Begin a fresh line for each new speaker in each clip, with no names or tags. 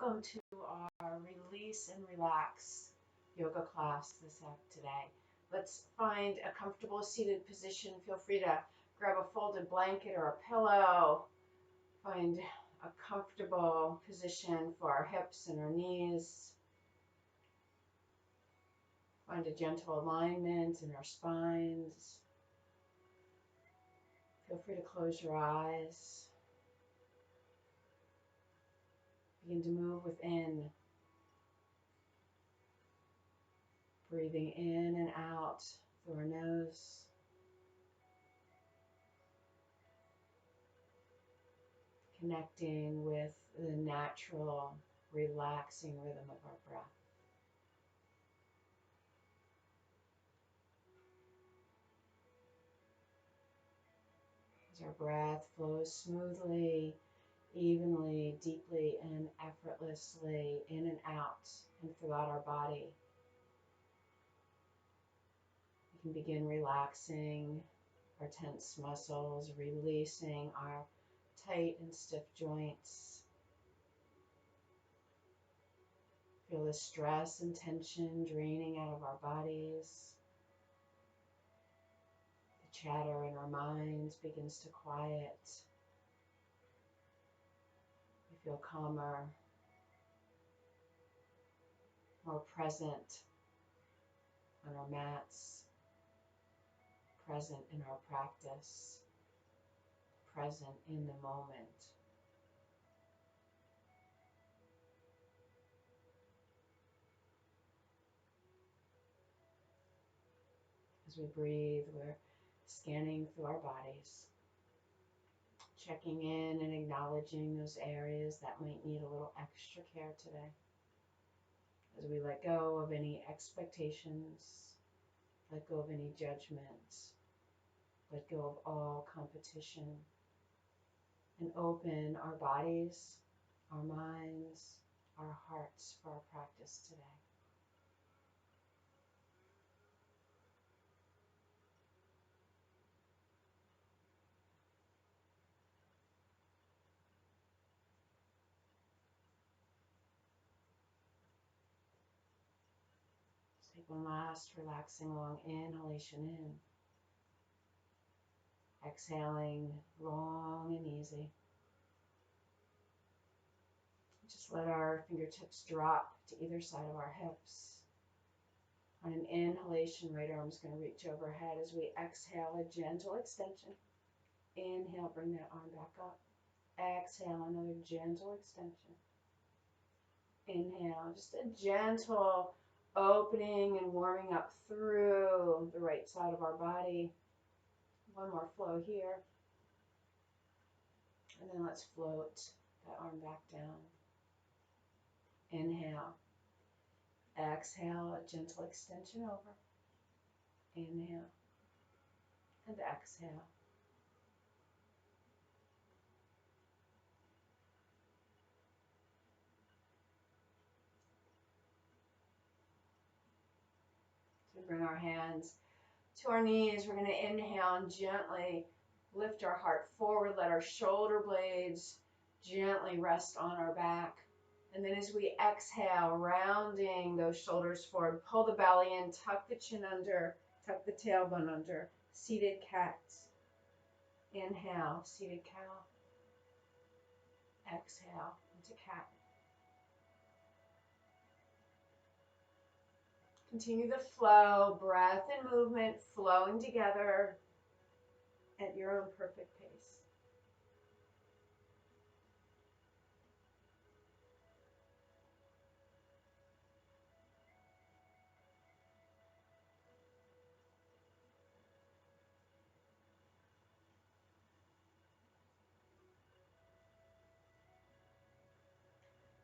Welcome to our release and relax yoga class today. Let's find a comfortable seated position. Feel free to grab a folded blanket or a pillow. Find a comfortable position for our hips and our knees. Find a gentle alignment in our spines. Feel free to close your eyes. Begin to move within. Breathing in and out through our nose. Connecting with the natural, relaxing rhythm of our breath. As our breath flows smoothly, evenly, deeply, and effortlessly in and out and throughout our body, we can begin relaxing our tense muscles, releasing our tight and stiff joints. Feel the stress and tension draining out of our bodies. The chatter in our minds begins to quiet. We feel calmer, more present on our mats, present in our practice, present in the moment. As we breathe, we're scanning through our bodies, checking in and acknowledging those areas that might need a little extra care today. As we let go of any expectations, let go of any judgments, let go of all competition, and open our bodies, our minds, our hearts for our practice today. Let's take one last relaxing long inhalation in. Exhaling long and easy. Just let our fingertips drop to either side of our hips. On an inhalation, right arm's going to reach overhead. As we exhale, a gentle extension. Inhale, bring that arm back up. Exhale, another gentle extension. Inhale, just a gentle opening and warming up through the right side of our body. One more flow here. And then let's float that arm back down. Inhale. Exhale, a gentle extension over. Inhale. And exhale. So bring our hands to our knees. We're going to inhale and gently lift our heart forward. Let our shoulder blades gently rest on our back. And then as we exhale, rounding those shoulders forward, pull the belly in, tuck the chin under, tuck the tailbone under. Seated cat. Inhale, seated cow. Exhale into cat. Continue the flow, breath and movement flowing together at your own perfect pace.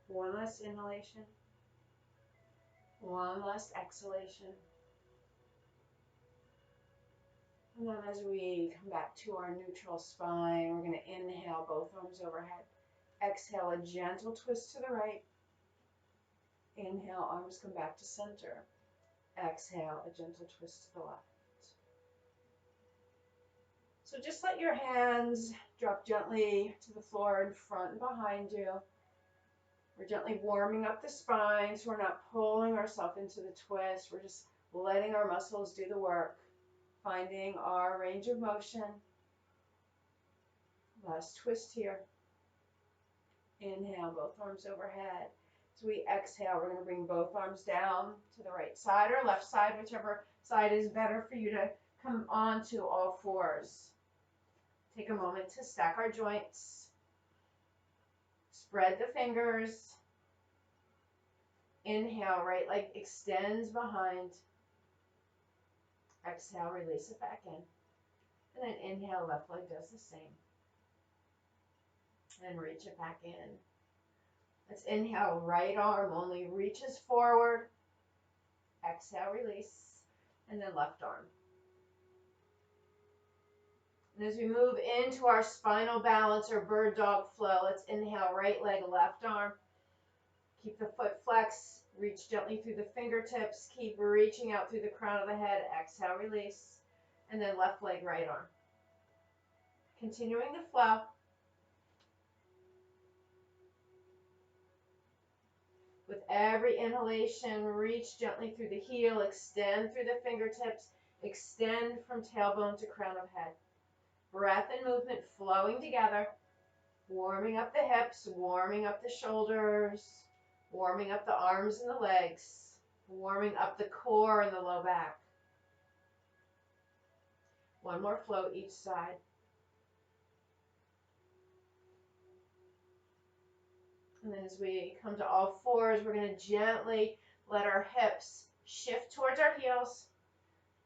One last inhalation. One last exhalation. And then as we come back to our neutral spine, we're going to inhale both arms overhead. Exhale, a gentle twist to the right. Inhale, arms come back to center. Exhale, a gentle twist to the left. So just let your hands drop gently to the floor in front and behind you. We're gently warming up the spine so we're not pulling ourselves into the twist. We're just letting our muscles do the work, finding our range of motion. Last twist here. Inhale, both arms overhead. As we exhale, we're going to bring both arms down to the right side or left side, whichever side is better for you to come onto all fours. Take a moment to stack our joints. Spread the fingers. Inhale, right leg extends behind. Exhale, release it back in. And then inhale, left leg does the same. And reach it back in. Let's inhale, right arm only reaches forward. Exhale, release. And then left arm. And as we move into our spinal balance or bird dog flow, let's inhale, right leg, left arm. Keep the foot flexed. Reach gently through the fingertips. Keep reaching out through the crown of the head. Exhale, release. And then left leg, right arm. Continuing the flow. With every inhalation, reach gently through the heel. Extend through the fingertips. Extend from tailbone to crown of head. Breath and movement flowing together. Warming up the hips. Warming up the shoulders. Warming up the arms and the legs. Warming up the core and the low back. One more float each side. And then as we come to all fours, we're going to gently let our hips shift towards our heels.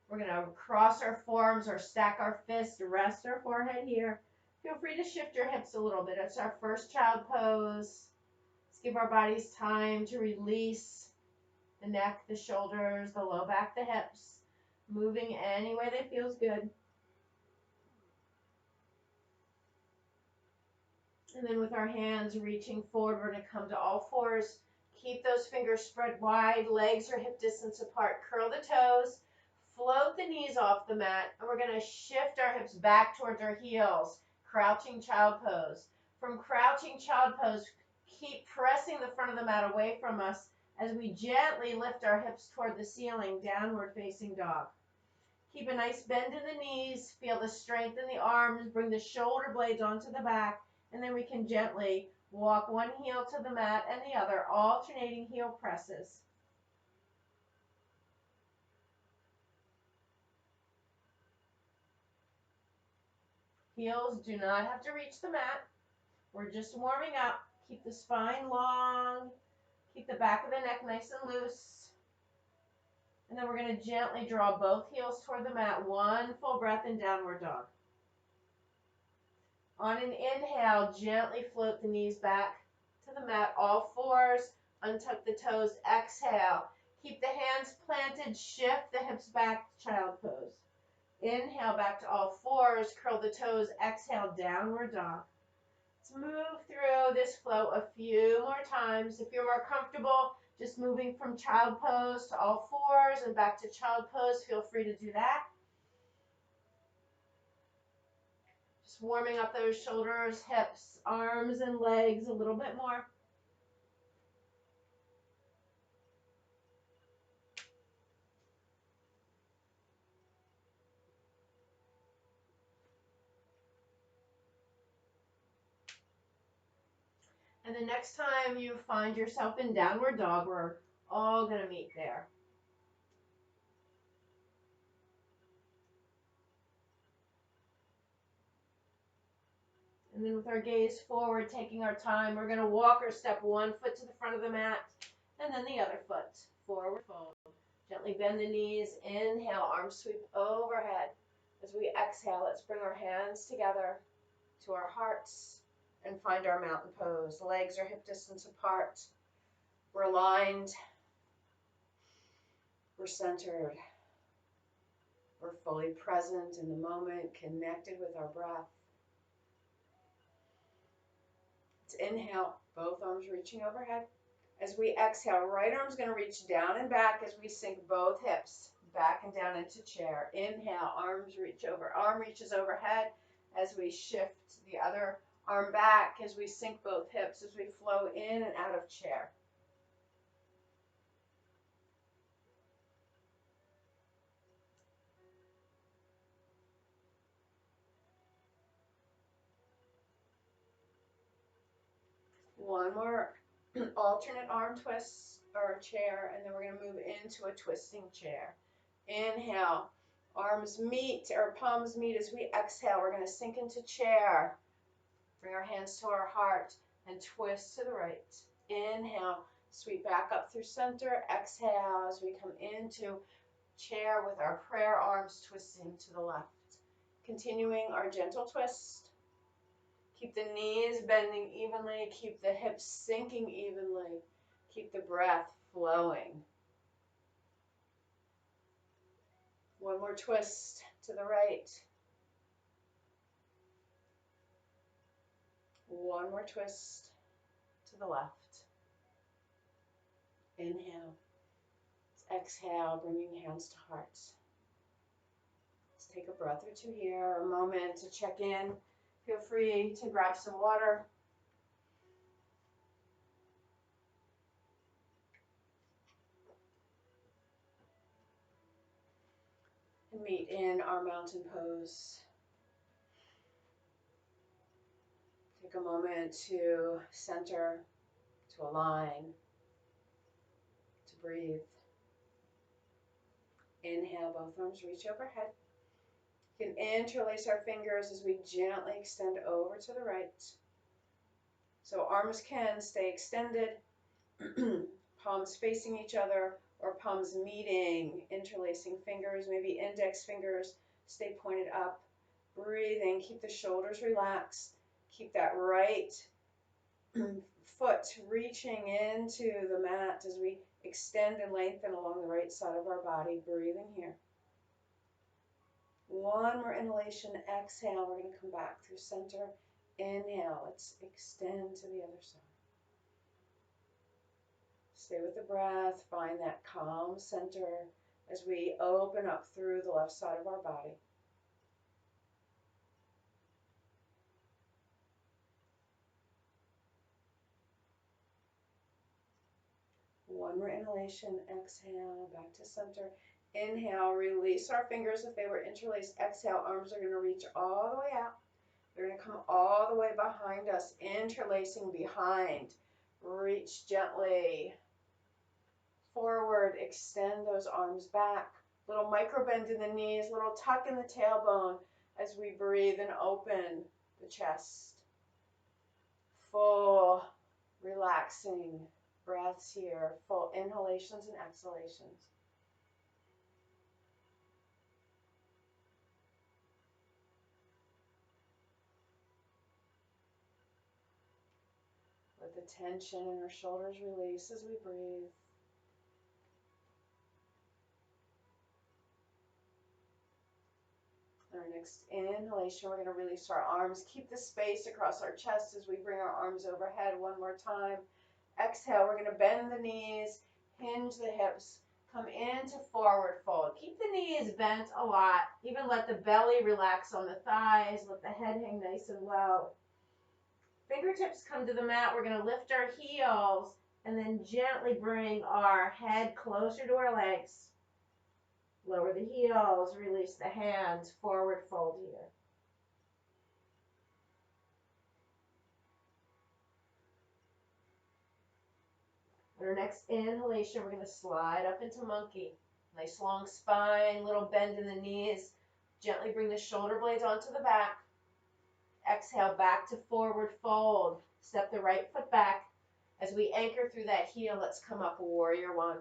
We're going to cross our forearms or stack our fists, rest our forehead here. Feel free to shift your hips a little bit. It's our first child pose. Let's give our bodies time to release the neck, the shoulders, the low back, the hips, moving any way that feels good. And then with our hands reaching forward, we're going to come to all fours. Keep those fingers spread wide, legs are hip distance apart. Curl the toes, float the knees off the mat, and we're going to shift our hips back towards our heels. Crouching child pose. From crouching child pose, keep pressing the front of the mat away from us as we gently lift our hips toward the ceiling, downward facing dog. Keep a nice bend in the knees, feel the strength in the arms, bring the shoulder blades onto the back, and then we can gently walk one heel to the mat and the other, alternating heel presses. Heels do not have to reach the mat. We're just warming up. Keep the spine long. Keep the back of the neck nice and loose. And then we're going to gently draw both heels toward the mat. One full breath in downward dog. On an inhale, gently float the knees back to the mat, all fours, untuck the toes, exhale. Keep the hands planted, shift the hips back to child pose. Inhale back to all fours, curl the toes, exhale, downward dog. Let's move through this flow a few more times. If you're more comfortable just moving from child pose to all fours and back to child pose, feel free to do that. Just warming up those shoulders, hips, arms, and legs a little bit more. And the next time you find yourself in downward dog, we're all going to meet there. And then with our gaze forward, taking our time, we're going to walk or step one foot to the front of the mat, and then the other foot. Forward fold. Gently bend the knees. Inhale, arms sweep overhead. As we exhale, let's bring our hands together to our hearts and find our mountain pose. Legs are hip distance apart. We're aligned. We're centered. We're fully present in the moment, connected with our breath. Let's inhale, both arms reaching overhead. As we exhale, right arm's going to reach down and back as we sink both hips back and down into chair. Inhale, arms reach over, arm reaches overhead as we shift the other Arm back as we sink both hips as we flow in and out of chair. One more alternate arm twist or chair, and then we're going to move into a twisting chair. Inhale, arms meet or palms meet as we exhale. We're going to sink into chair. Bring our hands to our heart and twist to the right. Inhale, sweep back up through center. Exhale as we come into chair with our prayer arms twisting to the left. Continuing our gentle twist. Keep the knees bending evenly. Keep the hips sinking evenly. Keep the breath flowing. One more twist to the right. One more twist to the left. Inhale. Exhale, bringing hands to hearts. Let's take a breath or two here, a moment to check in. Feel free to grab some water. And meet in our mountain pose. Take a moment to center, to align, to breathe. Inhale, both arms reach overhead. You can interlace our fingers as we gently extend over to the right. So arms can stay extended, palms facing each other, or palms meeting, interlacing fingers, maybe index fingers stay pointed up. Breathing, keep the shoulders relaxed. Keep that right foot reaching into the mat as we extend and lengthen along the right side of our body. Breathing here. One more inhalation, exhale. We're going to come back through center. Inhale, let's extend to the other side. Stay with the breath, find that calm center as we open up through the left side of our body. One more inhalation, exhale, back to center. Inhale, release our fingers if they were interlaced. Exhale, arms are going to reach all the way out. They're going to come all the way behind us, interlacing behind. Reach gently forward, extend those arms back. Little micro bend in the knees, little tuck in the tailbone as we breathe and open the chest. Full relaxing breaths here, full inhalations and exhalations. Let the tension in our shoulders release as we breathe. Our next inhalation, we're going to release our arms. Keep the space across our chest as we bring our arms overhead one more time. Exhale, we're going to bend the knees, hinge the hips, come into forward fold. Keep the knees bent a lot. Even let the belly relax on the thighs. Let the head hang nice and low. Fingertips come to the mat. We're going to lift our heels and then gently bring our head closer to our legs. Lower the heels, release the hands, forward fold here. On our next inhalation, we're going to slide up into monkey. Nice long spine, little bend in the knees. Gently bring the shoulder blades onto the back. Exhale, back to forward fold. Step the right foot back. As we anchor through that heel, let's come up warrior one.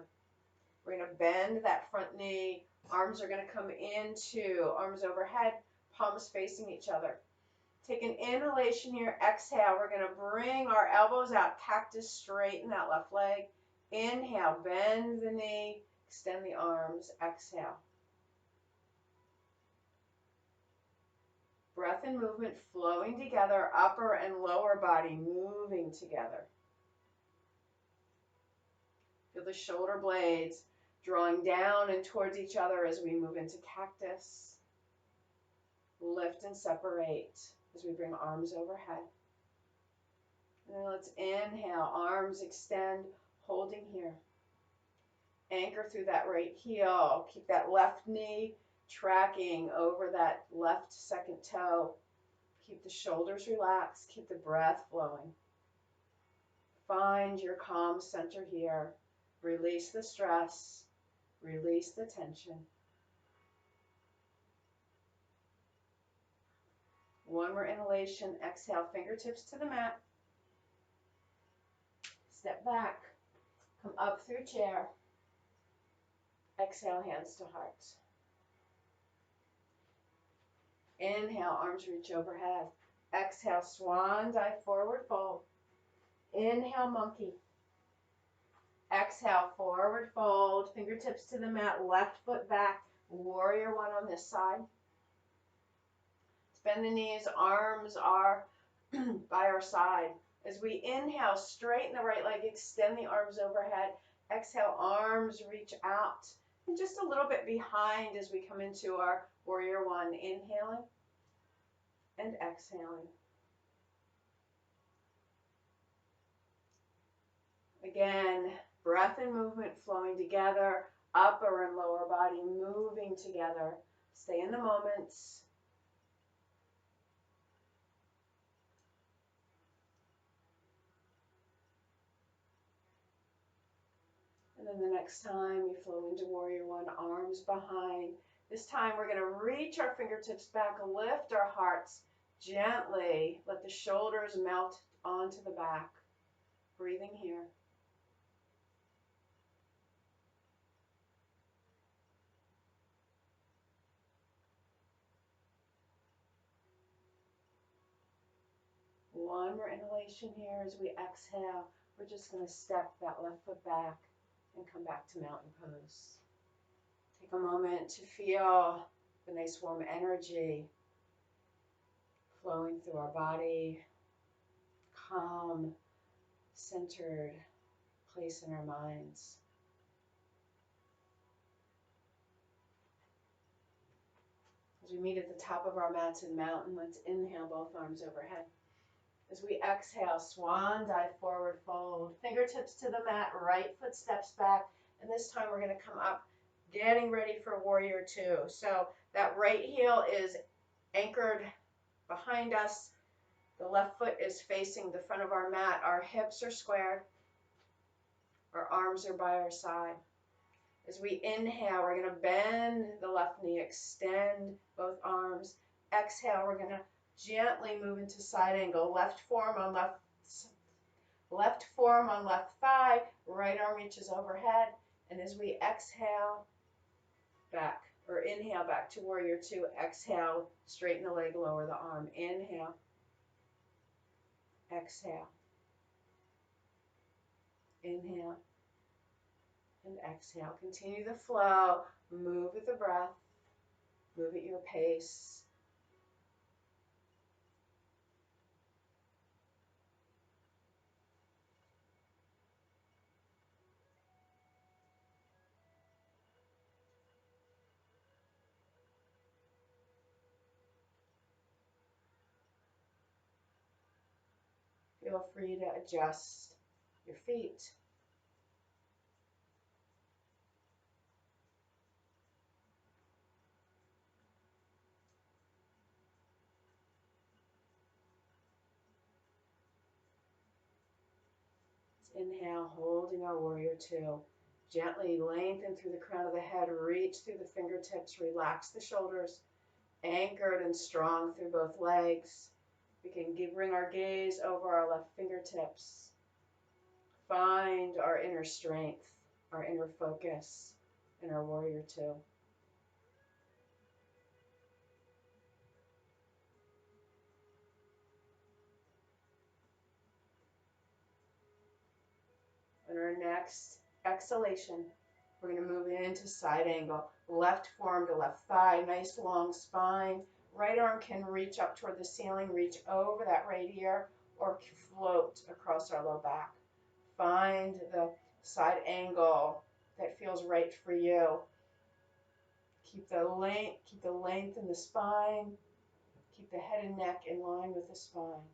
We're going to bend that front knee. Arms are going to come into arms overhead, palms facing each other. Take an inhalation here. Exhale. We're going to bring our elbows out. Cactus, straighten that left leg. Inhale. Bend the knee. Extend the arms. Exhale. Breath and movement flowing together. Upper and lower body moving together. Feel the shoulder blades drawing down and towards each other as we move into cactus. Lift and separate as we bring arms overhead. And then let's inhale, arms extend, holding here. Anchor through that right heel. Keep that left knee tracking over that left second toe. Keep the shoulders relaxed. Keep the breath flowing. Find your calm center here. Release the stress. Release the tension. One more inhalation. Exhale, fingertips to the mat. Step back. Come up through chair. Exhale, hands to heart. Inhale, arms reach overhead. Exhale, swan dive, forward fold. Inhale, monkey. Exhale, forward fold. Fingertips to the mat, left foot back. Warrior one on this side. Bend the knees, arms are by our side. As we inhale, straighten the right leg, extend the arms overhead. Exhale, arms reach out. And just a little bit behind as we come into our warrior one. Inhaling and exhaling. Again, breath and movement flowing together, upper and lower body moving together. Stay in the moment. And then the next time you flow into warrior one, arms behind. This time we're going to reach our fingertips back, lift our hearts gently. Let the shoulders melt onto the back. Breathing here. One more inhalation here as we exhale. We're just going to step that left foot back and come back to mountain pose. Take a moment to feel the nice warm energy flowing through our body. Calm, centered place in our minds. As we meet at the top of our mats in mountain, let's inhale both arms overhead. As we exhale, swan dive, forward fold. Fingertips to the mat, right foot steps back. And this time we're going to come up, getting ready for warrior two. So that right heel is anchored behind us. The left foot is facing the front of our mat. Our hips are squared. Our arms are by our side. As we inhale, we're going to bend the left knee, extend both arms. Exhale, we're going to gently move into side angle. Left forearm on left thigh. Right arm reaches overhead. And as we exhale, back, or inhale back to warrior two. Exhale, straighten the leg, lower the arm. Inhale. Exhale. Inhale. And exhale. Continue the flow. Move with the breath. Move at your pace. Feel free to adjust your feet. Inhale, holding our warrior two. Gently lengthen through the crown of the head, reach through the fingertips, relax the shoulders, anchored and strong through both legs. We can bring our gaze over our left fingertips. Find our inner strength, our inner focus in our warrior two. On our next exhalation, we're going to move into side angle. Left forearm to left thigh, nice long spine. Right arm can reach up toward the ceiling, reach over that right ear, or float across our low back. Find the side angle that feels right for you. Keep the length in the spine. Keep the head and neck in line with the spine.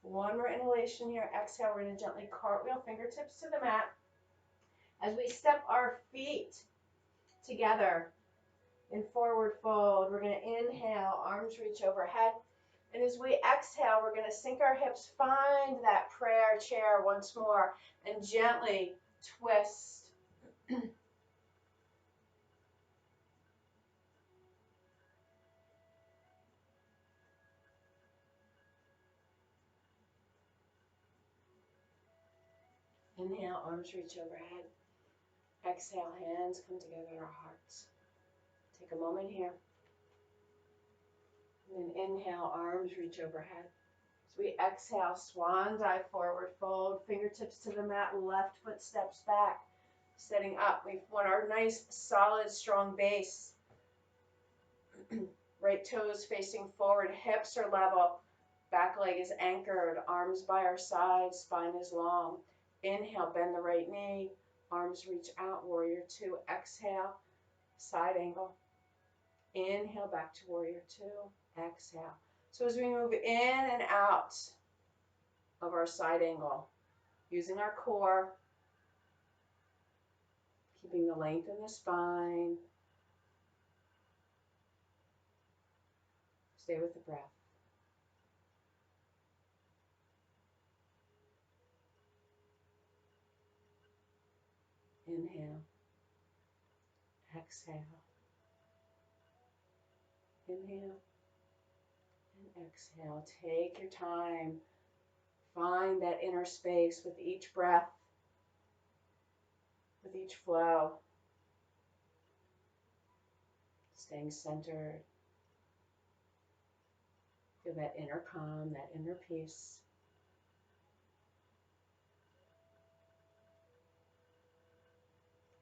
One more inhalation here. Exhale, we're going to gently cartwheel fingertips to the mat. As we step our feet together in forward fold, we're going to inhale, arms reach overhead. And as we exhale, we're going to sink our hips, find that prayer chair once more, and gently twist. Inhale, arms reach overhead. Exhale, hands come together in our hearts. Take a moment here. And then inhale, arms reach overhead. As we exhale, swan dive, forward fold, fingertips to the mat, left foot steps back. Setting up, we want our nice, solid, strong base. Right toes facing forward, hips are level. Back leg is anchored, arms by our sides, spine is long. Inhale, bend the right knee, arms reach out, warrior two. Exhale, side angle. Inhale, back to warrior two. Exhale. So as we move in and out of our side angle, using our core, keeping the length in the spine. Stay with the breath. Inhale. Exhale. Inhale and exhale. Take your time. Find that inner space with each breath, with each flow. Staying centered. Feel that inner calm, that inner peace.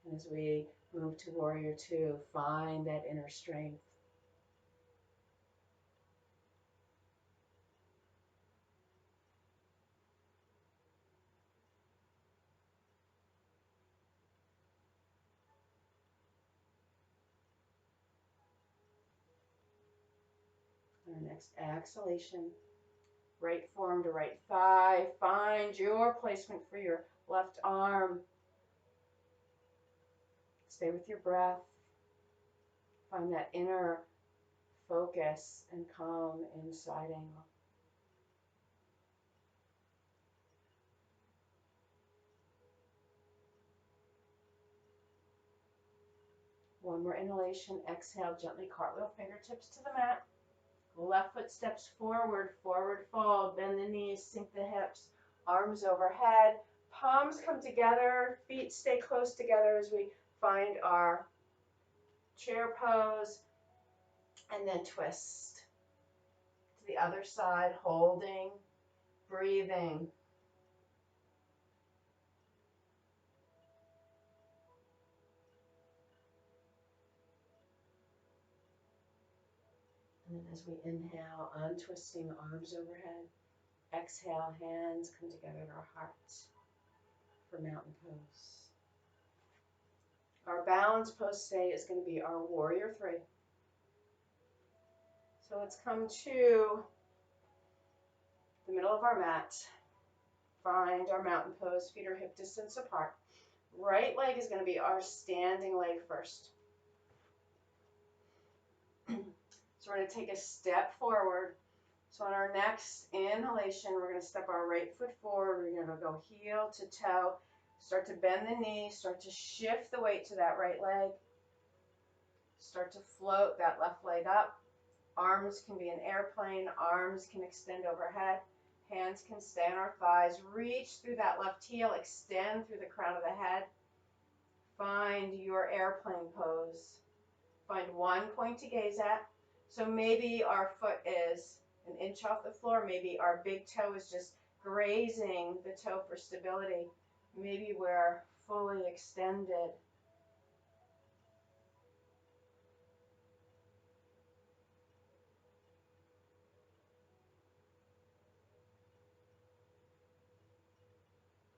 And as we move to warrior two, find that inner strength. Our next exhalation, right forearm to right thigh. Find your placement for your left arm. Stay with your breath. Find that inner focus and calm in side angle. One more inhalation. Exhale, gently cartwheel fingertips to the mat. Left foot steps forward, forward fold. Bend the knees, sink the hips, arms overhead. Palms come together, feet stay close together as we find our chair pose. And then twist to the other side, holding, breathing. And then as we inhale, untwisting, arms overhead. Exhale, hands come together at our hearts for mountain pose. Our balance pose today is going to be our warrior three. So let's come to the middle of our mat. Find our mountain pose, feet are hip distance apart. Right leg is going to be our standing leg first. So we're going to take a step forward. So on our next inhalation, we're going to step our right foot forward. We're going to go heel to toe. Start to bend the knee. Start to shift the weight to that right leg. Start to float that left leg up. Arms can be an airplane. Arms can extend overhead. Hands can stay on our thighs. Reach through that left heel. Extend through the crown of the head. Find your airplane pose. Find one point to gaze at. So maybe our foot is an inch off the floor. Maybe our big toe is just grazing the toe for stability. Maybe we're fully extended.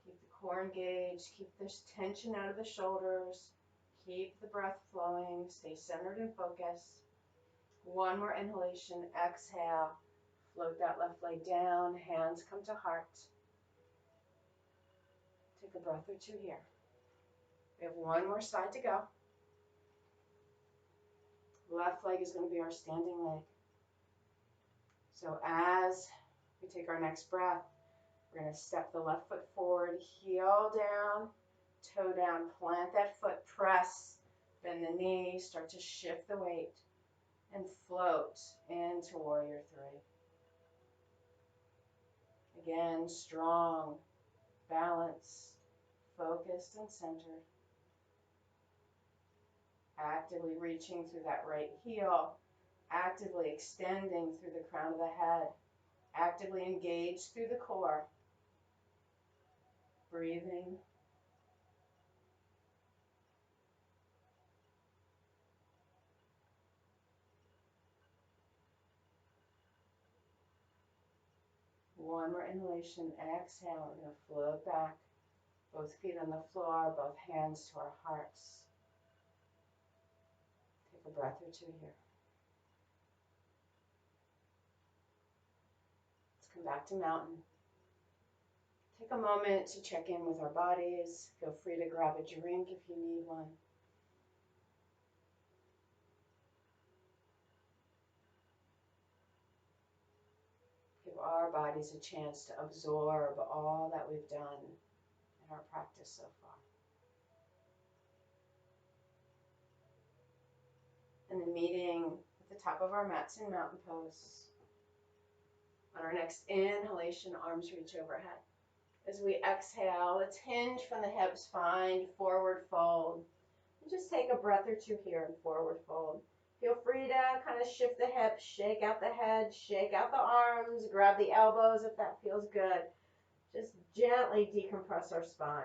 Keep the core engaged. Keep this tension out of the shoulders. Keep the breath flowing. Stay centered and focused. One more inhalation. Exhale. Float that left leg down, hands come to heart. Take a breath or two here. We have one more side to go. Left leg is going to be our standing leg. So as we take our next breath, we're going to step the left foot forward, heel down, toe down, plant that foot, press, bend the knee, start to shift the weight, and float into Warrior Three. Again, strong, balanced, focused, and centered. Actively reaching through that right heel, actively extending through the crown of the head, actively engaged through the core. Breathing. One more inhalation, exhale. We're going to float back, both feet on the floor, both hands to our hearts. Take a breath or two here. Let's come back to mountain. Take a moment to check in with our bodies. Feel free to grab a drink if you need one. Give our bodies a chance to absorb all that we've done in our practice so far. And then meeting at the top of our mats in mountain pose. On our next inhalation, arms reach overhead. As we exhale, let's hinge from the hips, find forward fold. And just take a breath or two here in forward fold. Feel free to kind of shift the hips, shake out the head, shake out the arms, grab the elbows if that feels good. Just gently decompress our spine.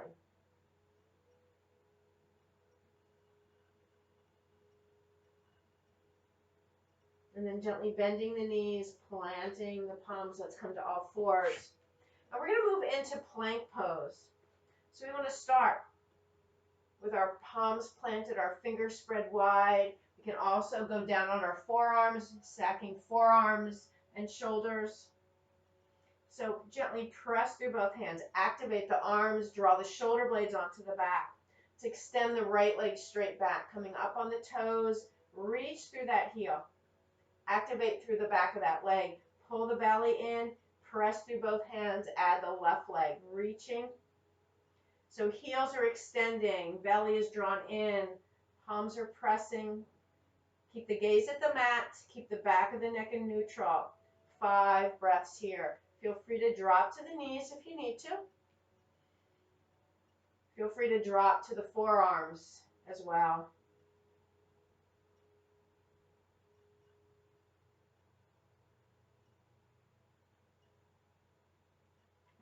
And then gently bending the knees, planting the palms. Let's come to all fours. Now we're going to move into plank pose. So we want to start with our palms planted, our fingers spread wide. We can also go down on our forearms, stacking forearms and shoulders. So gently press through both hands. Activate the arms, draw the shoulder blades onto the back. Let's extend the right leg straight back, coming up on the toes. Reach through that heel. Activate through the back of that leg. Pull the belly in, press through both hands, add the left leg, reaching. So heels are extending, belly is drawn in, palms are pressing. Keep the gaze at the mat, keep the back of the neck in neutral. 5 breaths here. Feel free to drop to the knees if you need to. Feel free to drop to the forearms as well.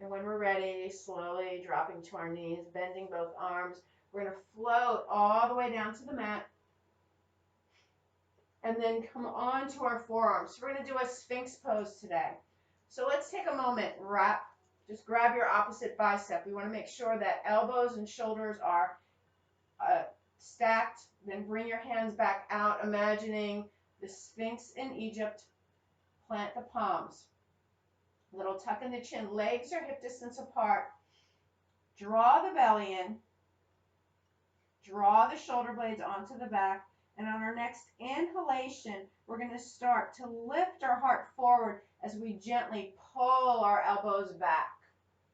And when we're ready, slowly dropping to our knees, bending both arms. We're going to float all the way down to the mat. And then come on to our forearms. So we're going to do a Sphinx pose today. So let's take a moment, just grab your opposite bicep. We want to make sure that elbows and shoulders are stacked. Then bring your hands back out, imagining the Sphinx in Egypt. Plant the palms. Little tuck in the chin. Legs are hip distance apart. Draw the belly in. Draw the shoulder blades onto the back. And on our next inhalation, we're going to start to lift our heart forward as we gently pull our elbows back.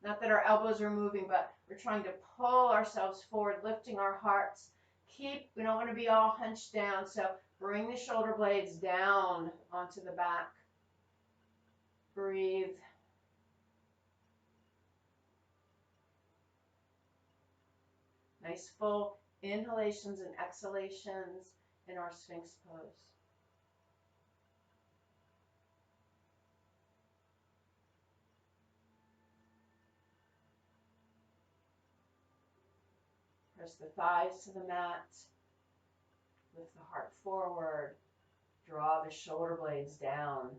Not that our elbows are moving, but we're trying to pull ourselves forward, lifting our hearts. We don't want to be all hunched down, so bring the shoulder blades down onto the back. Breathe. Nice full inhalations and exhalations in our Sphinx pose. Press the thighs to the mat. Lift the heart forward. Draw the shoulder blades down.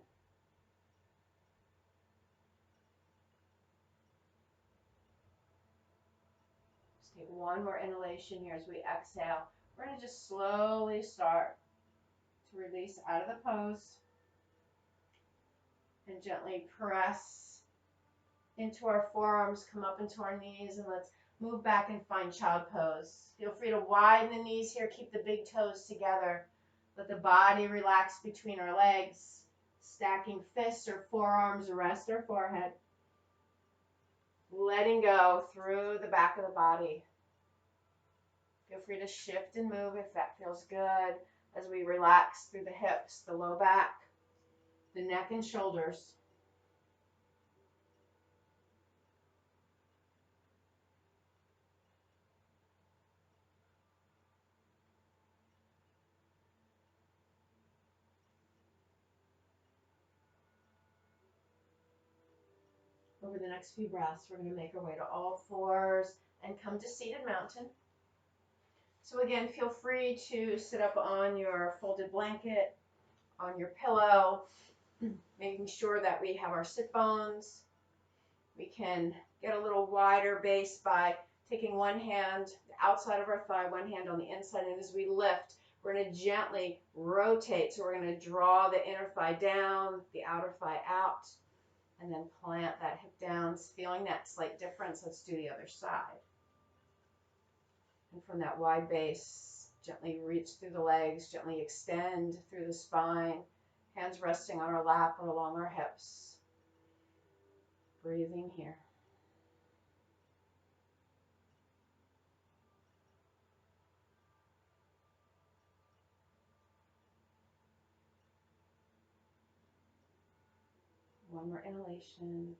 Just take one more inhalation here as we exhale. We're going to just slowly start to release out of the pose. And gently press into our forearms, come up into our knees, and let's move back and find child pose. Feel free to widen the knees here, keep the big toes together. Let the body relax between our legs. Stacking fists or forearms, rest our forehead. Letting go through the back of the body. Feel free to shift and move if that feels good as we relax through the hips, the low back, the neck and shoulders. Over the next few breaths, we're going to make our way to all fours and come to seated mountain. So again, feel free to sit up on your folded blanket, on your pillow, making sure that we have our sit bones. We can get a little wider base by taking one hand outside of our thigh, one hand on the inside, and as we lift, we're going to gently rotate. So we're going to draw the inner thigh down, the outer thigh out, and then plant that hip down, feeling that slight difference. Let's do the other side. And from that wide base, gently reach through the legs, gently extend through the spine, hands resting on our lap or along our hips. Breathing here. One more inhalation.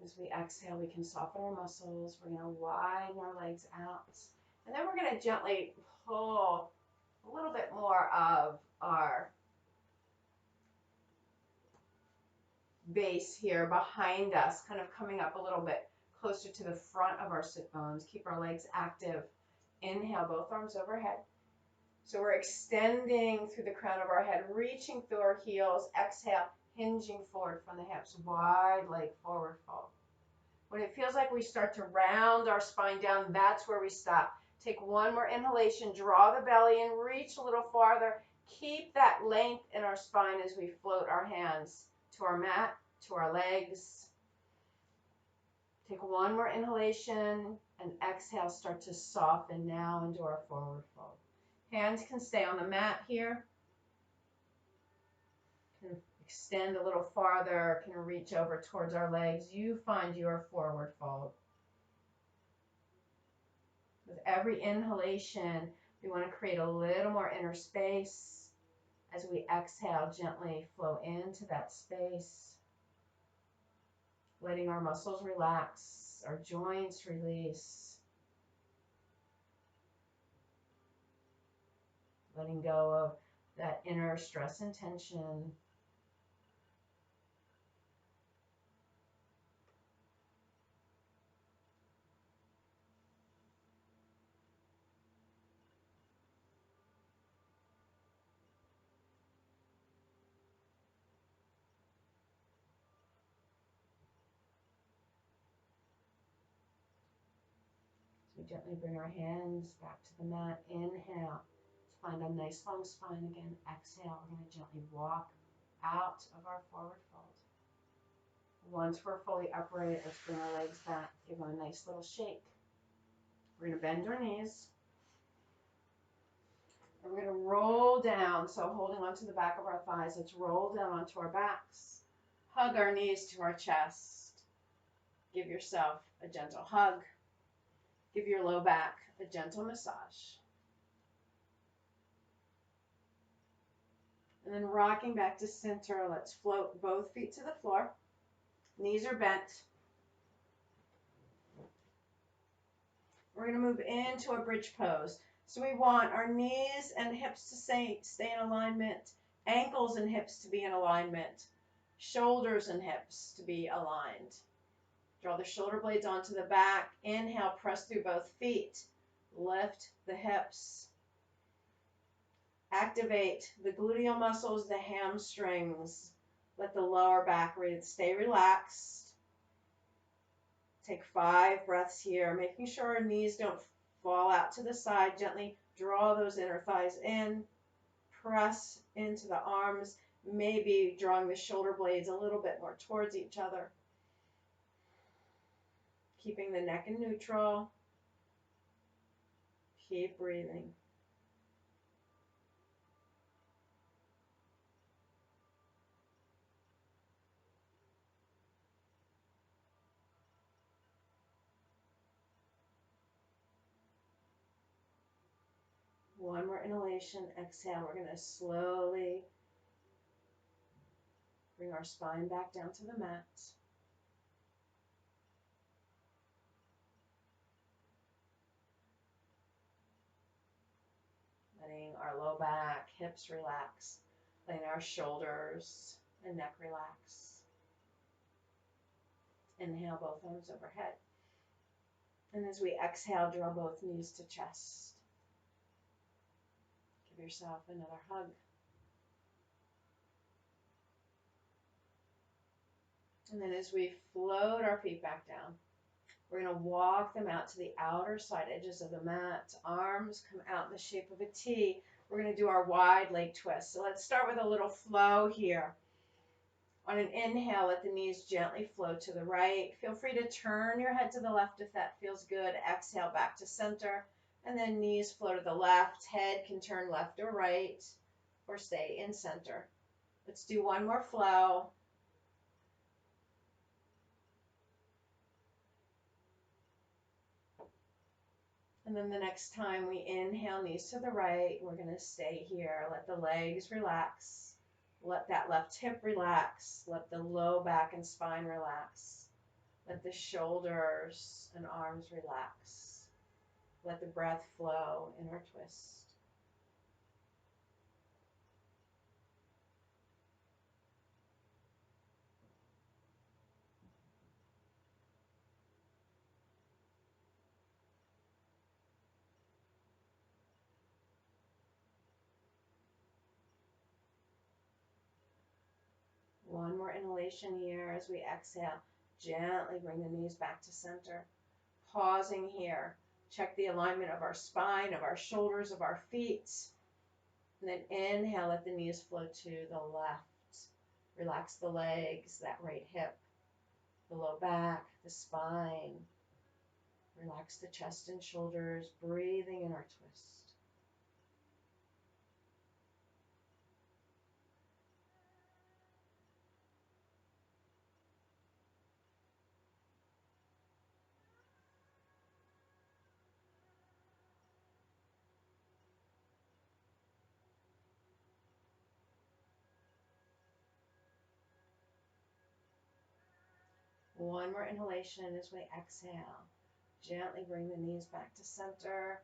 As we exhale, we can soften our muscles. We're going to widen our legs out. And then we're going to gently pull a little bit more of our base here behind us, kind of coming up a little bit closer to the front of our sit bones. Keep our legs active. Inhale, both arms overhead. So we're extending through the crown of our head, reaching through our heels. Exhale, hinging forward from the hips, wide leg forward fold. When it feels like we start to round our spine down, that's where we stop. Take one more inhalation, draw the belly in, reach a little farther. Keep that length in our spine as we float our hands to our mat, to our legs. Take one more inhalation and exhale, start to soften now into our forward fold. Hands can stay on the mat here. Can extend a little farther, can reach over towards our legs. You find your forward fold. With every inhalation, we want to create a little more inner space. As we exhale, gently flow into that space. Letting our muscles relax, our joints release. Letting go of that inner stress and tension. So we gently bring our hands back to the mat. Inhale. Find a nice long spine again. Exhale. We're going to gently walk out of our forward fold. Once we're fully upright, let's bring our legs back. Give them a nice little shake. We're going to bend our knees. And we're going to roll down. So holding onto the back of our thighs, let's roll down onto our backs. Hug our knees to our chest. Give yourself a gentle hug. Give your low back a gentle massage. And then rocking back to center, let's float both feet to the floor. Knees are bent. We're going to move into a bridge pose. So we want our knees and hips to stay in alignment, ankles and hips to be in alignment, shoulders and hips to be aligned. Draw the shoulder blades onto the back. Inhale, press through both feet. Lift the hips. Activate the gluteal muscles, the hamstrings. Let the lower back stay relaxed. Take 5 breaths here, making sure our knees don't fall out to the side. Gently draw those inner thighs in. Press into the arms. maybe drawing the shoulder blades a little bit more towards each other. Keeping the neck in neutral. Keep breathing. One more inhalation, exhale. We're going to slowly bring our spine back down to the mat. Letting our low back, hips relax. Letting our shoulders and neck relax. Inhale, both arms overhead. And as we exhale, draw both knees to chest. Give yourself another hug. And then as we float our feet back down, we're going to walk them out to the outer side edges of the mat. Arms come out in the shape of a T. We're going to do our wide leg twist. So let's start with a little flow here. On an inhale, let the knees gently flow to the right. Feel free to turn your head to the left if that feels good. Exhale back to center. And then knees flow to the left. Head can turn left or right or stay in center. Let's do one more flow. And then the next time we inhale, knees to the right, we're going to stay here. Let the legs relax. Let that left hip relax. Let the low back and spine relax. Let the shoulders and arms relax. Let the breath flow in our twist. One more inhalation here as we exhale. Gently bring the knees back to center. Pausing here. Check the alignment of our spine, of our shoulders, of our feet. And then inhale, let the knees flow to the left. Relax the legs, that right hip, the low back, the spine. Relax the chest and shoulders, breathing in our twist. One more inhalation as we exhale. Gently bring the knees back to center.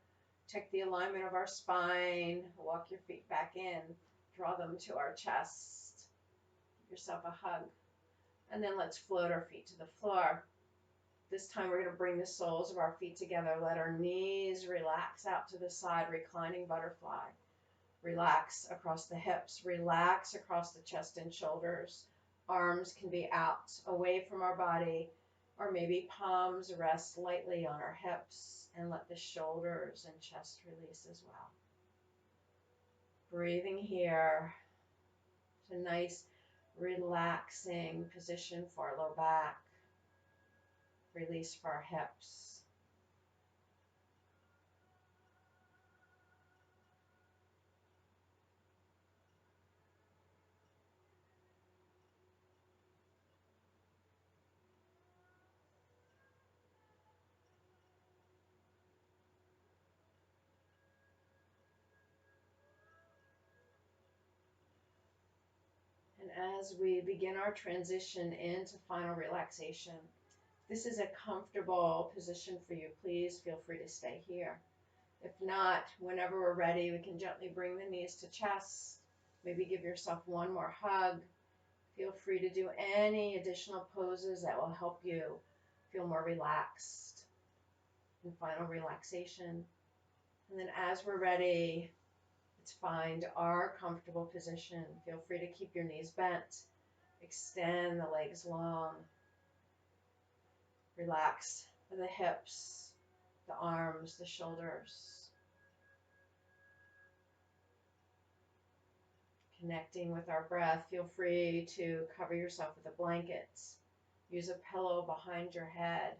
Check the alignment of our spine. Walk your feet back in. Draw them to our chest. Give yourself a hug. And then let's float our feet to the floor. This time we're going to bring the soles of our feet together. Let our knees relax out to the side, reclining butterfly. Relax across the hips. Relax across the chest and shoulders. Arms can be out, away from our body, or maybe palms rest lightly on our hips, and let the shoulders and chest release as well. Breathing here. It's a nice relaxing position for our low back. Release for our hips. And as we begin our transition into final relaxation, this is a comfortable position for you. Please feel free to stay here. If not, whenever we're ready, we can gently bring the knees to chest. Maybe give yourself one more hug. Feel free to do any additional poses that will help you feel more relaxed in final relaxation. And then as we're ready, let's find our comfortable position. Feel free to keep your knees bent. Extend the legs long. Relax the hips, the arms, the shoulders. Connecting with our breath, feel free to cover yourself with a blanket. Use a pillow behind your head.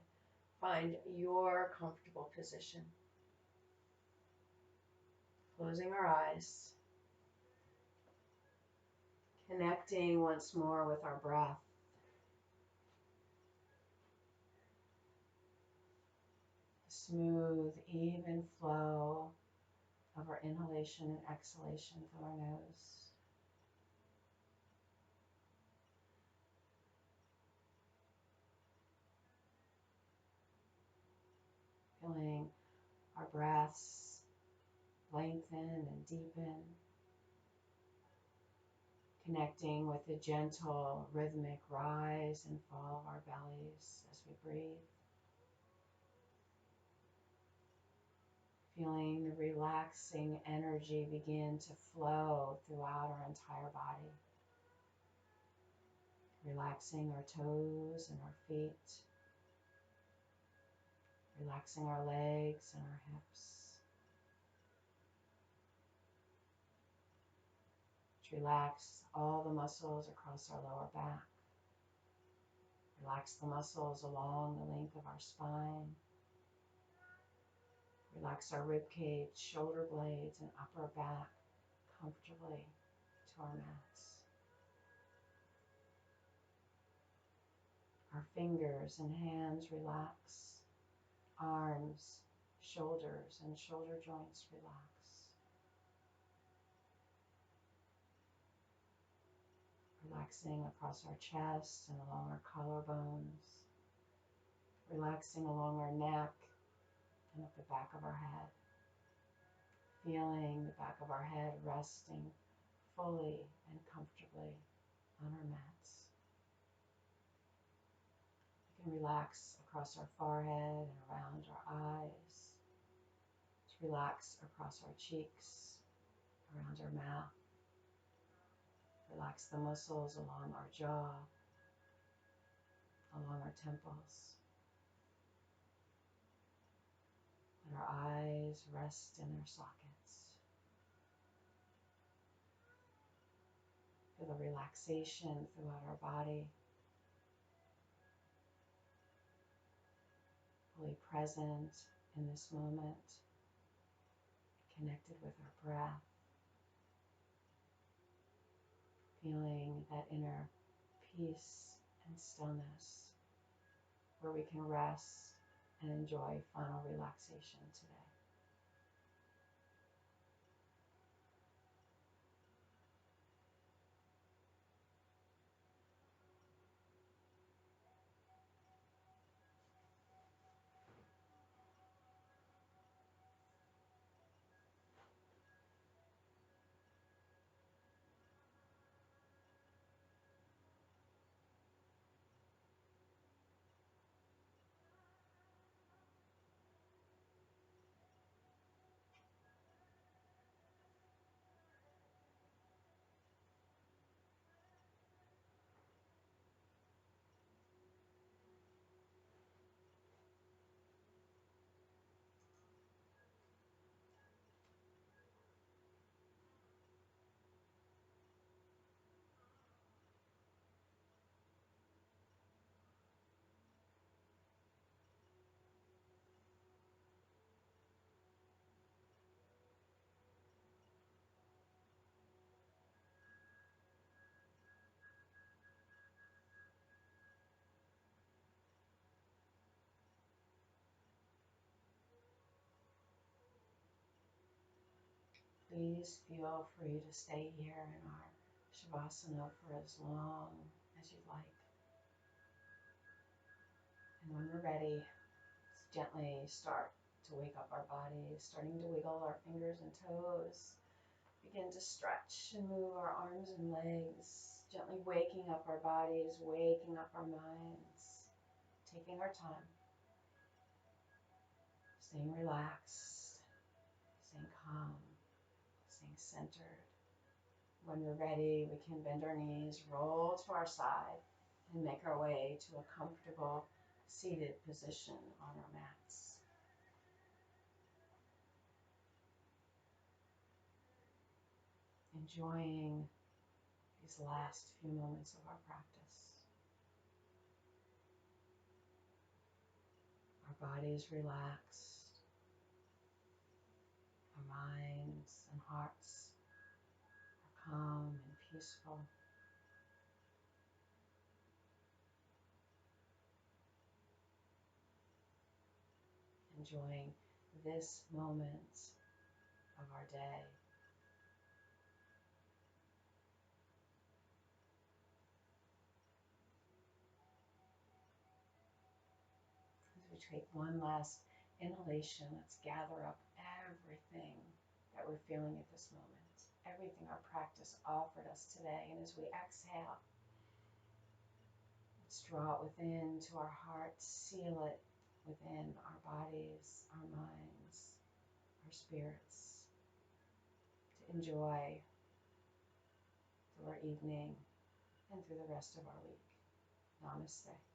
Find your comfortable position. Closing our eyes. Connecting once more with our breath. Smooth, even flow of our inhalation and exhalation through our nose. Feeling our breaths lengthen and deepen. Connecting with the gentle rhythmic rise and fall of our bellies as we breathe. Feeling the relaxing energy begin to flow throughout our entire body. Relaxing our toes and our feet. Relaxing our legs and our hips. Relax all the muscles across our lower back. Relax the muscles along the length of our spine. Relax our rib cage, shoulder blades, and upper back comfortably to our mats. Our fingers and hands relax. Arms, shoulders, and shoulder joints relax. Relaxing across our chest and along our collarbones. Relaxing along our neck and up the back of our head. Feeling the back of our head resting fully and comfortably on our mats. We can relax across our forehead and around our eyes. To relax across our cheeks, around our mouth. Relax the muscles along our jaw, along our temples. Let our eyes rest in their sockets. Feel the relaxation throughout our body. Fully present in this moment. Connected with our breath. Feeling that inner peace and stillness where we can rest and enjoy final relaxation today. Please feel free to stay here in our Shavasana for as long as you'd like. And when we're ready, let's gently start to wake up our bodies, starting to wiggle our fingers and toes. Begin to stretch and move our arms and legs, gently waking up our bodies, waking up our minds, taking our time, staying relaxed, staying calm, staying centered. When we're ready, we can bend our knees, roll to our side, and make our way to a comfortable seated position on our mats. Enjoying these last few moments of our practice. Our bodies relaxed, our minds and hearts are calm and peaceful. Enjoying this moment of our day. As we take one last inhalation, let's gather up everything that we're feeling at this moment, everything our practice offered us today. And as we exhale, let's draw it within to our hearts, seal it within our bodies, our minds, our spirits, to enjoy through our evening and through the rest of our week. Namaste.